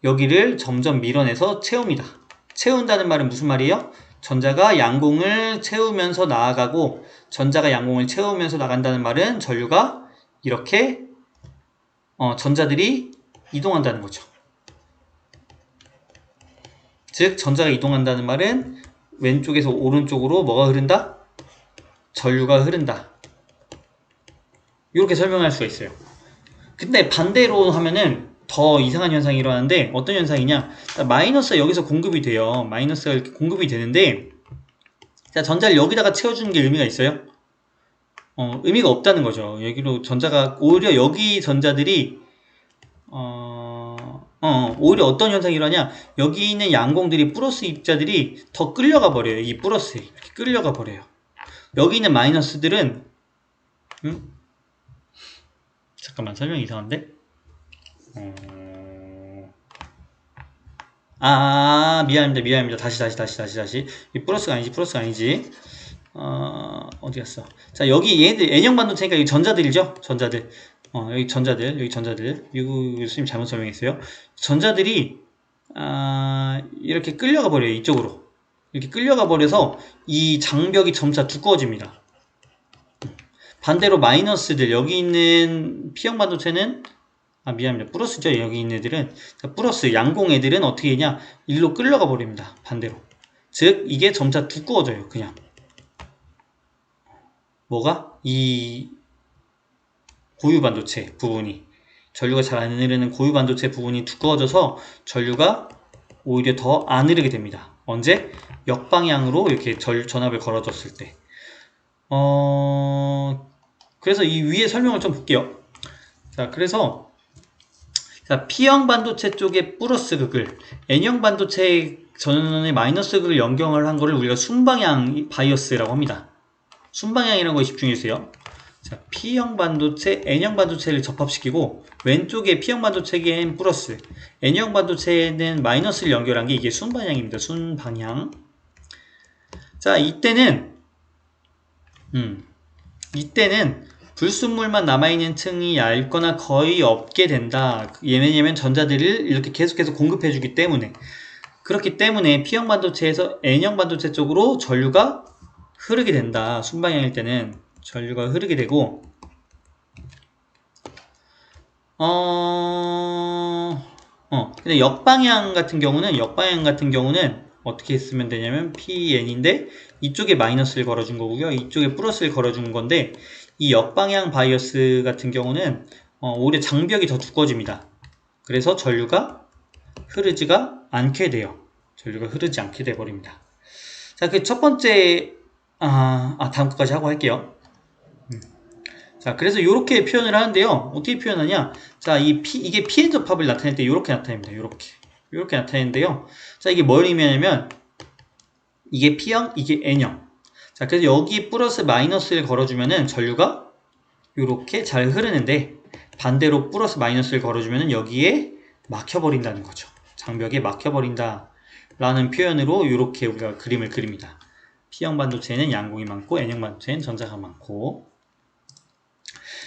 여기를 점점 밀어내서 채웁니다. 채운다는 말은 무슨 말이에요? 전자가 양공을 채우면서 나아가고, 전자가 양공을 채우면서 나간다는 말은 전류가 이렇게 전자들이 이동한다는 거죠. 즉 전자가 이동한다는 말은 왼쪽에서 오른쪽으로 뭐가 흐른다? 전류가 흐른다. 이렇게 설명할 수가 있어요. 근데 반대로 하면은 더 이상한 현상이 일어나는데, 어떤 현상이냐? 마이너스가 여기서 공급이 돼요. 마이너스가 이렇게 공급이 되는데, 자, 전자를 여기다가 채워주는 게 의미가 있어요? 의미가 없다는 거죠. 여기로 전자가, 오히려 여기 전자들이 오히려 어떤 현상이 일어나냐? 여기 있는 양공들이, 플러스 입자들이 더 끌려가 버려요. 이 플러스에 이렇게 끌려가 버려요. 여기 있는 마이너스들은 잠깐만, 설명이 이상한데? 미안합니다. 다시. 이 플러스가 아니지. 어디 갔어? 자, 여기 얘들 N형 반도체니까 여기 전자들이죠? 여기 전자들. 이거 교수님 잘못 설명했어요. 전자들이 이렇게 끌려가 버려요. 이쪽으로. 이렇게 끌려가 버려서 이 장벽이 점차 두꺼워집니다. 반대로 마이너스들, 여기 있는 P형 반도체는 미안합니다. 플러스죠. 여기 있는 애들은. 플러스 양공 애들은 어떻게 되냐? 일로 끌려가 버립니다. 반대로. 즉 이게 점차 두꺼워져요. 그냥. 뭐가? 이 고유 반도체 부분이 전류가 잘 안 흐르는 고유 반도체 부분이 두꺼워져서 전류가 오히려 더 안 흐르게 됩니다. 언제? 역방향으로 이렇게 전압을 걸어줬을 때. 그래서 이 위에 설명을 좀 볼게요. 자, 그래서 자, P형 반도체 쪽에 플러스 극을, N형 반도체 전원의 마이너스 극을 연결을 한 거를 우리가 순방향 바이어스라고 합니다. 순방향이라는 거에 집중해주세요. 자, P형 반도체, N형 반도체를 접합시키고 왼쪽에 P형 반도체에는 플러스, N형 반도체에는 마이너스를 연결한 게 이게 순방향입니다. 순방향. 자, 이때는 불순물만 남아있는 층이 얇거나 거의 없게 된다. 왜냐면 전자들을 이렇게 계속해서 공급해주기 때문에. 그렇기 때문에 P형 반도체에서 N형 반도체 쪽으로 전류가 흐르게 된다. 순방향일 때는 전류가 흐르게 되고, 근데 역방향 같은 경우는 어떻게 쓰면 되냐면 PN인데 이쪽에 마이너스를 걸어준 거고요. 이쪽에 플러스를 걸어준 건데 이 역방향 바이어스 같은 경우는 오히려 장벽이 더 두꺼워집니다. 그래서 전류가 흐르지가 않게 돼요. 전류가 흐르지 않게 돼 버립니다. 자, 그 첫 번째 다음 거까지 하고 할게요. 자, 그래서 이렇게 표현을 하는데요. 어떻게 표현하냐? 자, 이게 PN 접합을 나타낼 때 이렇게 나타냅니다. 이렇게 나타내는데요. 자, 이게 뭘 의미하냐면 이게 P형, 이게 N형. 자, 그래서 여기 플러스 마이너스를 걸어주면은 전류가 이렇게 잘 흐르는데 반대로 플러스 마이너스를 걸어주면은 여기에 막혀버린다는 거죠. 장벽에 막혀버린다 라는 표현으로 이렇게 우리가 그림을 그립니다. P형 반도체에는 양공이 많고 N형 반도체에는 전자가 많고.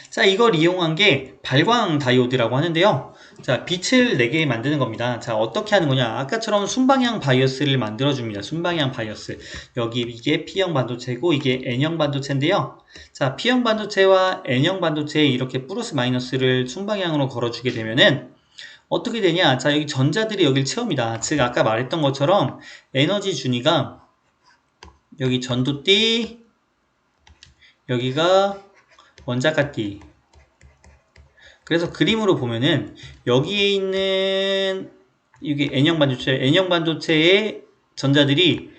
자, 이걸 이용한 게 발광 다이오드라고 하는데요. 자, 빛을 내게 만드는 겁니다. 자, 어떻게 하는 거냐? 아까처럼 순방향 바이어스를 만들어줍니다. 순방향 바이어스. 여기 이게 P형 반도체고 이게 N형 반도체인데요. 자, P형 반도체와 N형 반도체에 이렇게 플러스 마이너스를 순방향으로 걸어주게 되면은 어떻게 되냐? 자, 여기 전자들이 여기를 채웁니다. 즉, 아까 말했던 것처럼 에너지 준위가 여기 전도띠, 여기가 원자가띠. 그래서 그림으로 보면은 여기에 있는 이게 N형 반도체의 전자들이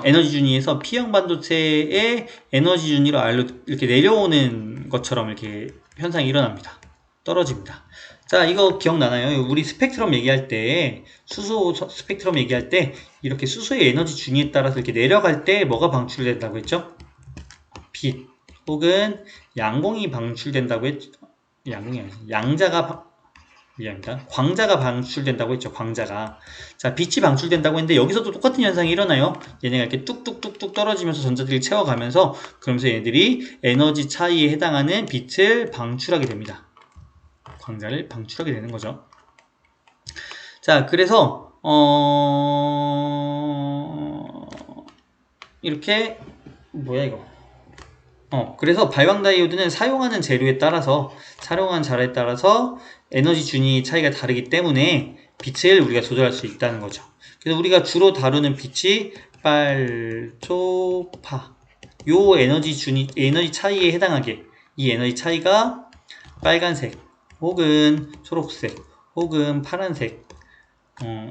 에너지 준위에서 P형 반도체의 에너지 준위로 아래로 이렇게 내려오는 것처럼 이렇게 현상이 일어납니다. 떨어집니다. 자, 이거 기억나나요? 우리 스펙트럼 얘기할 때, 수소 스펙트럼 얘기할 때 이렇게 수소의 에너지 준위에 따라서 이렇게 내려갈 때 뭐가 방출된다고 했죠? 빛 혹은 양공이 방출된다고 했죠. 양공이 아니죠. 미안합니다. 광자가 방출된다고 했죠. 광자가. 자, 빛이 방출된다고 했는데 여기서도 똑같은 현상이 일어나요. 얘네가 이렇게 뚝뚝뚝뚝 떨어지면서 전자들이 채워가면서 그러면서 얘네들이 에너지 차이에 해당하는 빛을 방출하게 됩니다. 광자를 방출하게 되는 거죠. 자, 그래서 이렇게 뭐야 이거? 그래서 발광 다이오드는 사용하는 재료에 따라서 에너지 준위 차이가 다르기 때문에 빛을 우리가 조절할 수 있다는 거죠. 그래서 우리가 주로 다루는 빛이 빨초파. 요 에너지 차이에 해당하게 이 에너지 차이가 빨간색 혹은 초록색 혹은 파란색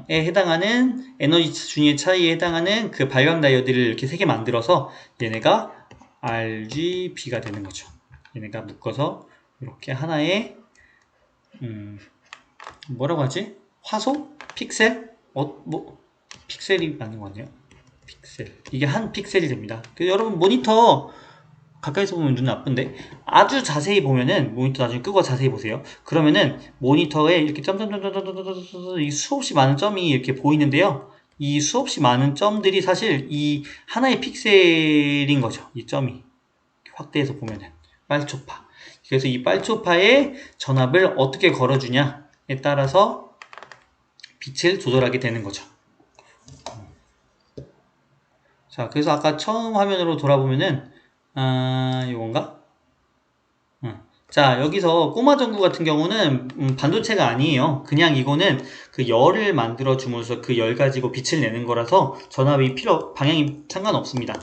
에 해당하는 에너지 준위의 차이에 해당하는 그 발광 다이오드를 이렇게 3개 만들어서 얘네가 RGB가 되는 거죠. 얘네가 묶어서 이렇게 하나의 뭐라고 하지? 화소? 픽셀? 픽셀이 맞는 거 같네요. 픽셀. 이게 한 픽셀이 됩니다. 여러분 모니터 가까이서 보면 눈 나쁜데 아주 자세히 보면은 모니터 나중에 끄고 자세히 보세요. 그러면은 모니터에 이렇게 점점점점점점점 이 수없이 많은 점이 이렇게 보이는데요. 이 수없이 많은 점들이 사실 이 하나의 픽셀인 거죠. 이 점이 확대해서 보면은 빨초파. 그래서 이 빨초파에 전압을 어떻게 걸어주냐에 따라서 빛을 조절하게 되는 거죠. 자, 그래서 아까 처음 화면으로 돌아보면은 이건가? 자, 여기서 꼬마 전구 같은 경우는 반도체가 아니에요. 그냥 이거는 그 열을 만들어 줌으로써 그 열 가지고 빛을 내는 거라서 전압이 방향이 상관없습니다.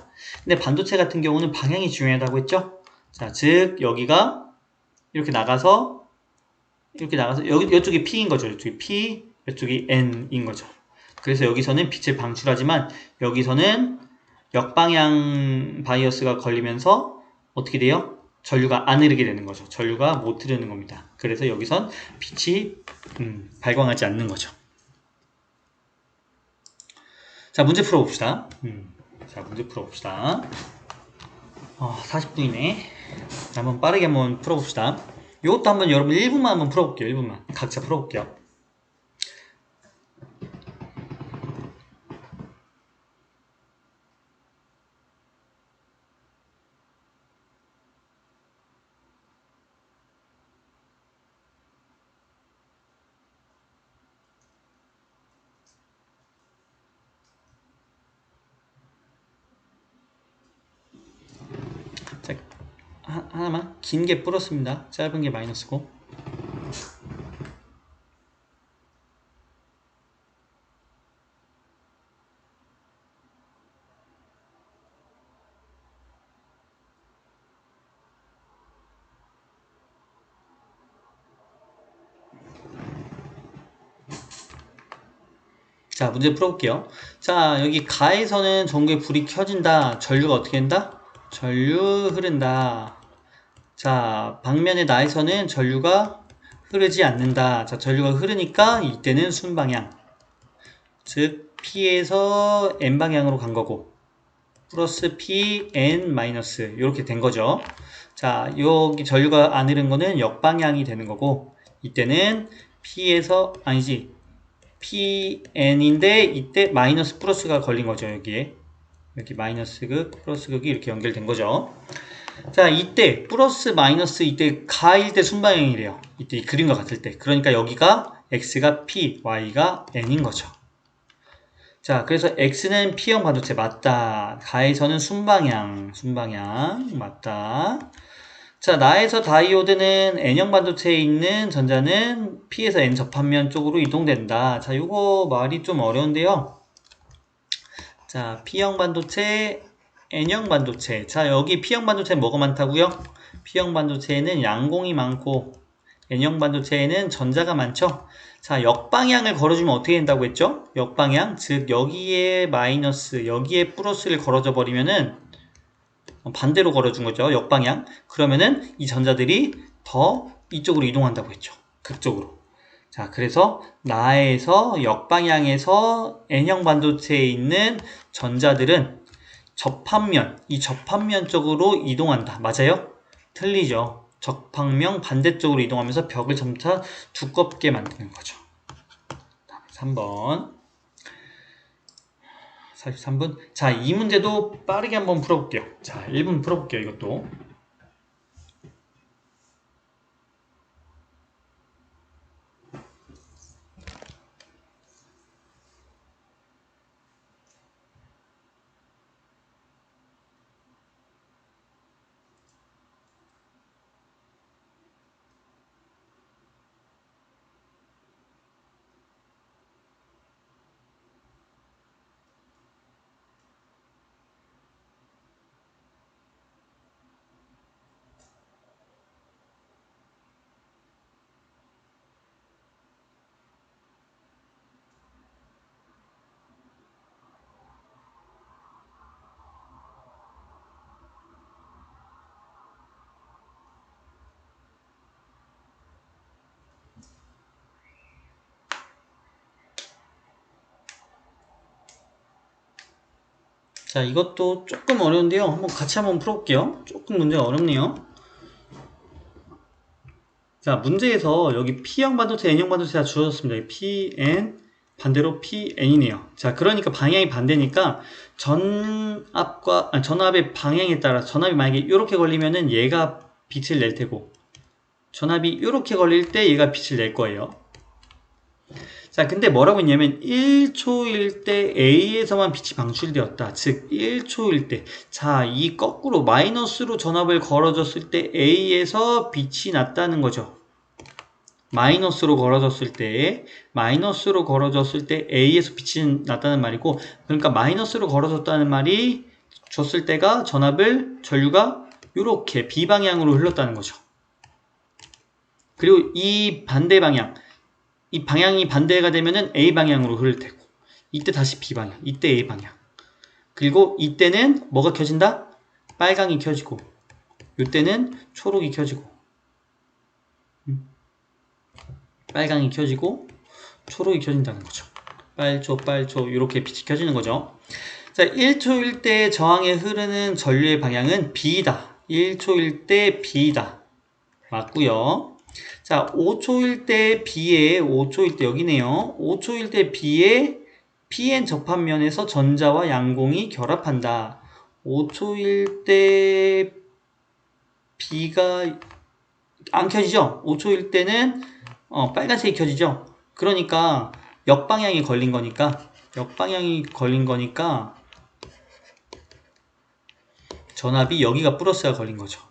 근데 반도체 같은 경우는 방향이 중요하다고 했죠? 자, 즉 여기가 이렇게 나가서 여기 이쪽이 P인 거죠. 이쪽이 P, 이쪽이 N인 거죠. 그래서 여기서는 빛을 방출하지만 여기서는 역방향 바이어스가 걸리면서 어떻게 돼요? 전류가 안 흐르게 되는 거죠. 전류가 못 흐르는 겁니다. 그래서 여기선 빛이 발광하지 않는 거죠. 자, 문제 풀어봅시다. 자, 문제 풀어봅시다. 40분이네. 한번 빠르게 한번 풀어봅시다. 이것도 한번 여러분 1분만 한번 풀어볼게요. 1분만. 각자 풀어볼게요. 자, 하나만 긴 게 플러스입니다. 짧은 게 마이너스고. 자, 문제 풀어볼게요. 자, 여기 가에서는 전구에 불이 켜진다. 전류가 어떻게 된다? 전류 흐른다. 자, 방면의 나에서는 전류가 흐르지 않는다. 자, 전류가 흐르니까 이때는 순방향. 즉, P에서 N방향으로 간 거고, 플러스 P, N, 마이너스. 이렇게 된 거죠. 자, 여기 전류가 안 흐른 거는 역방향이 되는 거고, 이때는 P에서, 아니지. PN인데 이때 마이너스 플러스가 걸린 거죠. 여기에 여기 마이너스 극 플러스 극이 이렇게 연결된 거죠. 자, 이때 플러스 마이너스 이때 가일 때 순방향이래요. 이때 이 그림과 같을 때. 그러니까 여기가 X가 P, Y가 N인 거죠. 자, 그래서 X는 P형 반도체 맞다. 가에서는 순방향 맞다. 자, 나에서 다이오드는 N형 반도체에 있는 전자는 P에서 N 접합면 쪽으로 이동된다. 자, 요거 말이 좀 어려운데요. 자, P형 반도체, N형 반도체. 자, 여기 P형 반도체는 뭐가 많다고요? P형 반도체에는 양공이 많고 N형 반도체에는 전자가 많죠. 자, 역방향을 걸어주면 어떻게 된다고 했죠? 역방향, 즉 여기에 마이너스, 여기에 플러스를 걸어줘 버리면은 반대로 걸어준 거죠. 역방향. 그러면은 이 전자들이 더 이쪽으로 이동한다고 했죠. 극적으로. 자, 그래서 나에서 역방향에서 N형 반도체에 있는 전자들은 이 접합면 쪽으로 이동한다. 맞아요? 틀리죠. 접합면 반대쪽으로 이동하면서 벽을 점차 두껍게 만드는 거죠. 다음에 3번. 43분. 자, 이 문제도 빠르게 한번 풀어볼게요. 자, 1분 풀어볼게요, 이것도. 자, 이것도 조금 어려운데요. 같이 한번 풀어볼게요. 조금 문제가 어렵네요. 자, 문제에서 여기 P형 반도체, N형 반도체가 주어졌습니다. P, N, 반대로 P, N이네요. 자, 그러니까 방향이 반대니까 전압의 방향에 따라 전압이 만약에 이렇게 걸리면은 얘가 빛을 낼 테고 전압이 이렇게 걸릴 때 얘가 빛을 낼 거예요. 자, 자, 근데 뭐라고 했냐면 1초일 때 A에서만 빛이 방출되었다. 즉 1초일 때. 자, 이 거꾸로 마이너스로 전압을 걸어줬을 때 A에서 빛이 났다는 거죠. 마이너스로 걸어줬을 때 A에서 빛이 났다는 말이고, 그러니까 마이너스로 걸어줬다는 말이 줬을 때가 전류가 이렇게 B 방향으로 흘렀다는 거죠. 그리고 이 반대 방향, 이 방향이 반대가 되면은 A 방향으로 흐를 테고, 이때 다시 B 방향, 이때 A 방향. 그리고 이때는 뭐가 켜진다? 빨강이 켜지고, 이때는 초록이 켜지고, 빨강이 켜지고, 초록이 켜진다는 거죠. 빨초, 이렇게 빛이 켜지는 거죠. 자, 1초일 때 저항에 흐르는 전류의 방향은 B다. 1초일 때 B다. 맞고요. 자, 5초일 때 B에, 5초일 때 여기네요. 5초일 때 B에 PN 접합면에서 전자와 양공이 결합한다. 5초일 때 B가 안 켜지죠? 5초일 때는 빨간색이 켜지죠? 그러니까 역방향이 걸린 거니까 전압이 여기가 플러스가 걸린 거죠.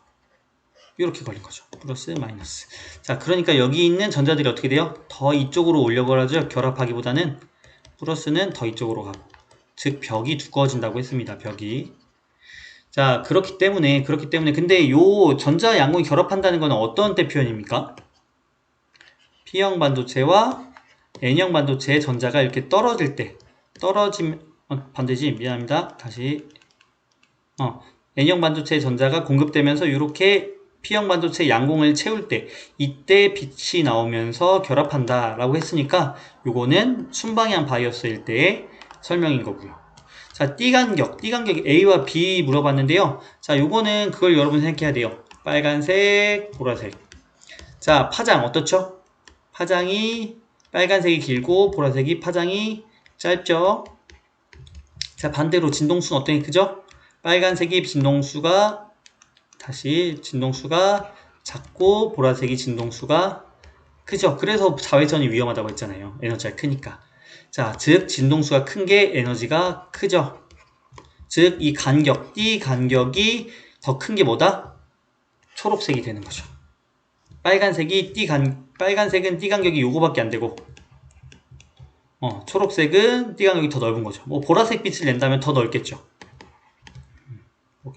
이렇게 걸린 거죠. 플러스 마이너스. 자, 그러니까 여기 있는 전자들이 어떻게 돼요? 더 이쪽으로 올려가죠. 결합하기보다는 플러스는 더 이쪽으로 가고, 즉 벽이 두꺼워진다고 했습니다. 벽이. 자, 그렇기 때문에 근데 요 전자 양공이 결합한다는 건 어떤 때 표현입니까? P형 반도체와 N형 반도체의 전자가 이렇게 떨어질 때, 반대지, 미안합니다. 다시. N형 반도체의 전자가 공급되면서 이렇게 P형 반도체 양공을 채울 때, 이때 빛이 나오면서 결합한다 라고 했으니까 요거는 순방향 바이어스일 때의 설명인 거고요. 자, 띠간격 A와 B 물어봤는데요. 자, 요거는 그걸 여러분 생각해야 돼요. 빨간색, 보라색. 자, 파장 어떻죠? 파장이 빨간색이 길고 보라색이 파장이 짧죠? 자, 반대로 진동수는 어떤 게 크죠? 빨간색이 진동수가 작고 보라색이 진동수가 크죠. 그래서 자외선이 위험하다고 했잖아요. 에너지가 크니까. 자, 즉 진동수가 큰 게 에너지가 크죠. 즉 이 간격, 띠 간격이 더 큰 게 뭐다? 초록색이 되는 거죠. 빨간색은 띠 간격이 요거밖에 안 되고, 초록색은 띠 간격이 더 넓은 거죠. 뭐 보라색 빛을 낸다면 더 넓겠죠.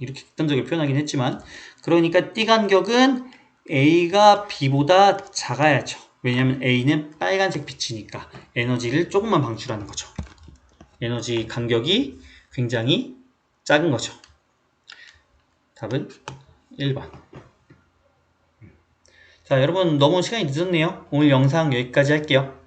이렇게 극단적으로 표현하긴 했지만, 그러니까 띠 간격은 A가 B보다 작아야죠. 왜냐하면 A는 빨간색 빛이니까 에너지를 조금만 방출하는 거죠. 에너지 간격이 굉장히 작은 거죠. 답은 1번. 자, 여러분 너무 시간이 늦었네요. 오늘 영상 여기까지 할게요.